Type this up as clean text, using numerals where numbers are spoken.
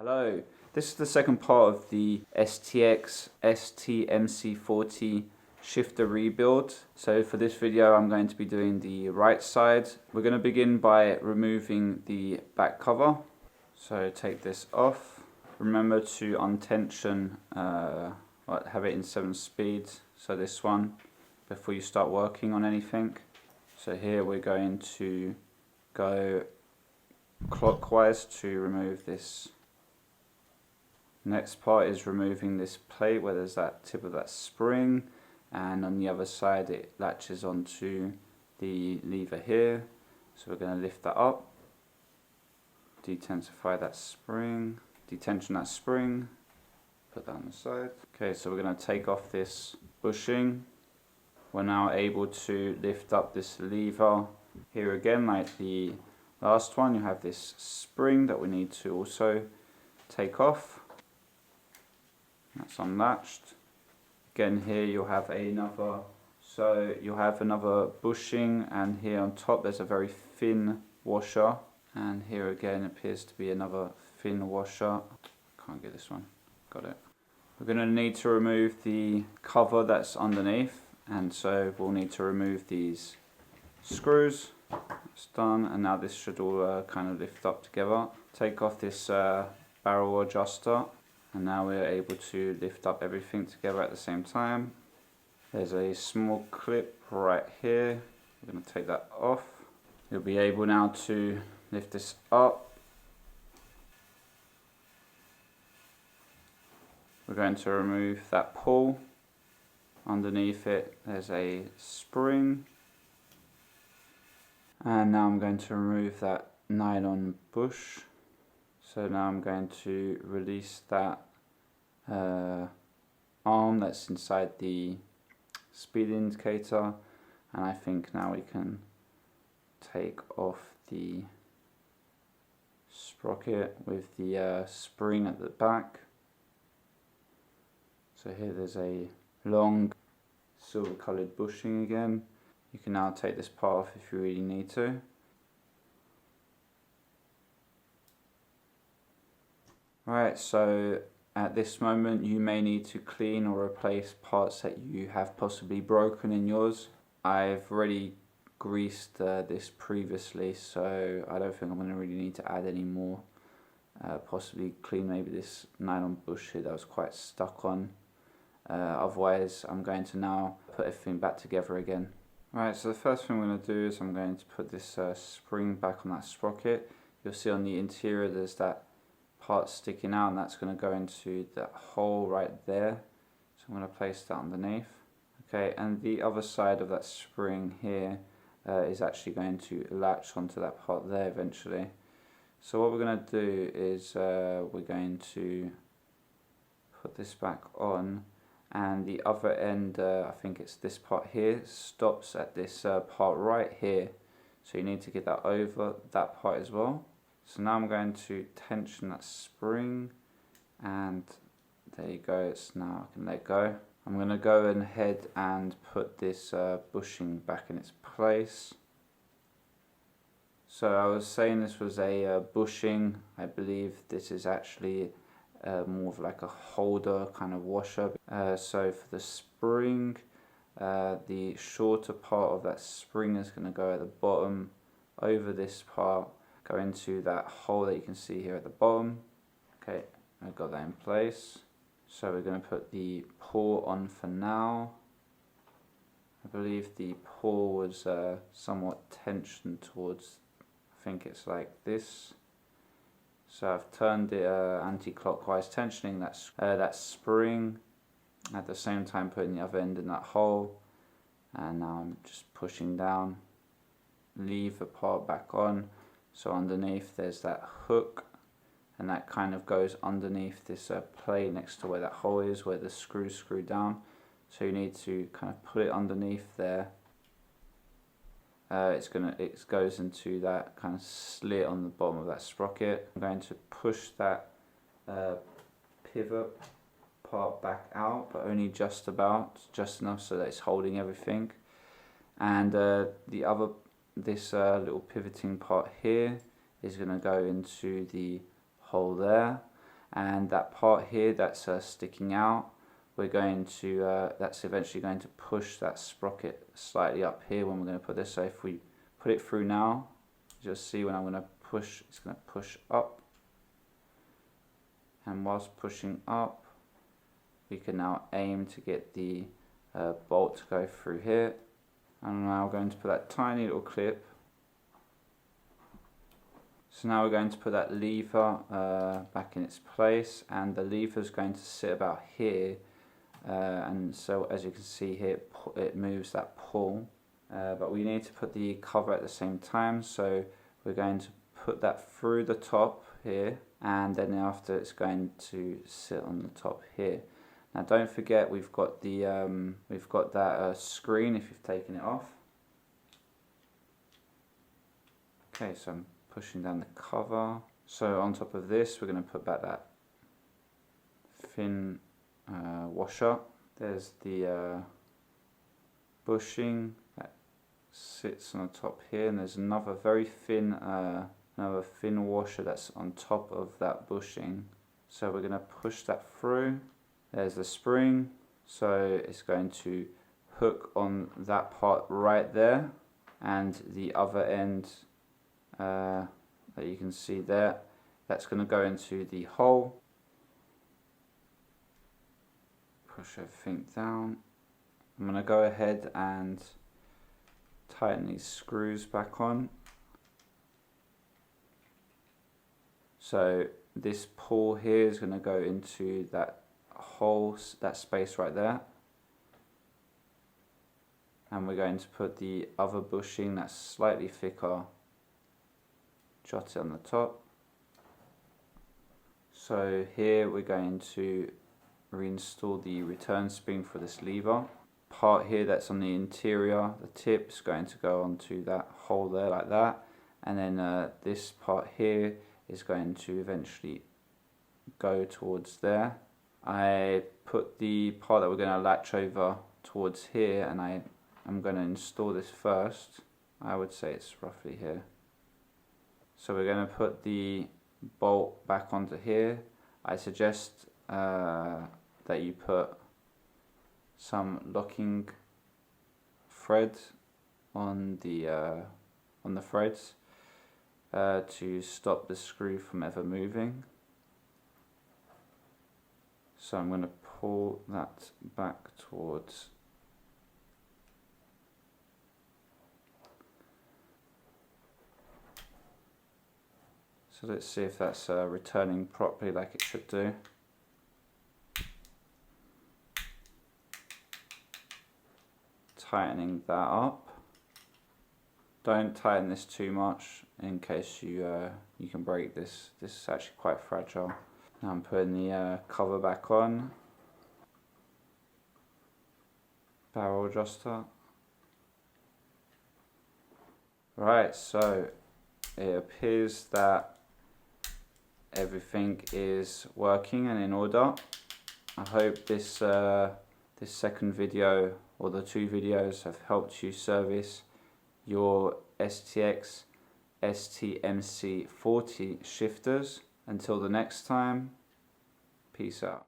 Hello, this is the second part of the STX MC40 shifter rebuild. So for this video I'm going to be doing the right side. We're going to begin by removing the back cover. So take this off. Remember to untension, have it in 7 speed, so this one, before you start working on anything. So here we're going to go clockwise to remove this. Next part is removing this plate where there's that tip of that spring, and on the other side it latches onto the lever here. So we're going to lift that up, detension that spring, put that on the side. Okay, so we're going to take off this bushing. We're now able to lift up this lever. Here again, like the last one, you have this spring that we need to also take off. That's unlatched. Again, here you'll have another, another bushing, and here on top there's a very thin washer, and here again appears to be another thin washer. Can't get this one, got it. We're going to need to remove the cover that's underneath, and so we'll need to remove these screws. It's done, and now this should all kind of lift up together. Take off this barrel adjuster. And now we're able to lift up everything together at the same time. There's a small clip right here. We're going to take that off. You'll be able now to lift this up. We're going to remove that pull. Underneath it there's a spring. And now I'm going to remove that nylon bush. So now I'm going to release that arm that's inside the speed indicator, and I think now we can take off the sprocket with the spring at the back. So here there's a long silver coloured bushing again. You can now take this part off if you really need to. Right, so at this moment you may need to clean or replace parts that you have possibly broken in yours. I've already greased this previously, so I don't think I'm going to really need to add any more. Possibly clean maybe this nylon bush here that was quite stuck on. Otherwise I'm going to now put everything back together again. Right, so the first thing I'm going to do is I'm going to put this spring back on that sprocket. You'll see on the interior there's that part sticking out, and that's going to go into that hole right there. So I'm going to place that underneath. Okay, and the other side of that spring here is actually going to latch onto that part there eventually. So what we're going to do is we're going to put this back on, and the other end, I think it's this part here, stops at this part right here. So you need to get that over that part as well. So now I'm going to tension that spring, and there you go, it's now I can let go. I'm going to go ahead and put this bushing back in its place. So I was saying this was a bushing. I believe this is actually more of like a holder kind of washer. So for the spring, the shorter part of that spring is going to go at the bottom over this part, go into that hole that you can see here at the bottom. Okay, I've got that in place. So we're going to put the pull on for now. I believe the pull was somewhat tensioned towards, I think it's like this. So I've turned it anti-clockwise, tensioning that spring, at the same time putting the other end in that hole. And now I'm just pushing down, leave the part back on. So underneath there's that hook, and that kind of goes underneath this plate next to where that hole is, where the screws screw down. So you need to kind of put it underneath there. It goes into that kind of slit on the bottom of that sprocket. I'm going to push that pivot part back out, but only just enough so that it's holding everything. And this little pivoting part here is going to go into the hole there, and that part here that's sticking out, we're going to, that's eventually going to push that sprocket slightly up here when we're going to put this. So if we put it through now, you'll see when I'm going to push, it's going to push up, and whilst pushing up, we can now aim to get the bolt to go through here. I'm now going to put that tiny little clip. So now we're going to put that lever back in its place, and the lever is going to sit about here, and so as you can see here, it moves that pull, but we need to put the cover at the same time, so we're going to put that through the top here, and then after it's going to sit on the top here. Now don't forget we've got that screen if you've taken it off. Okay, so I'm pushing down the cover. So on top of this, we're going to put back that fin washer. There's the bushing that sits on the top here, and there's another very thin washer that's on top of that bushing. So we're going to push that through. There's the spring, so it's going to hook on that part right there, and the other end that you can see there, that's going to go into the hole. Push everything down. I'm going to go ahead and tighten these screws back on. So this pull here is going to go into that hole, that space right there, and we're going to put the other bushing that's slightly thicker, jot it on the top. So here we're going to reinstall the return spring for this lever. Part here that's on the interior, the tip is going to go onto that hole there like that, and then this part here is going to eventually go towards there. I put the part that we're going to latch over towards here, and I'm going to install this first. I would say it's roughly here. So we're going to put the bolt back onto here. I suggest that you put some locking thread on the threads to stop the screw from ever moving. So I'm going to pull that back towards so let's see if that's returning properly like it should do. Tightening that up. Don't tighten this too much in case you can break this. This is actually quite fragile. Now I'm putting the cover back on. Barrel adjuster. Right, so it appears that everything is working and in order. I hope this this second video, or the two videos, have helped you service your STX MC40 shifters. Until the next time, peace out.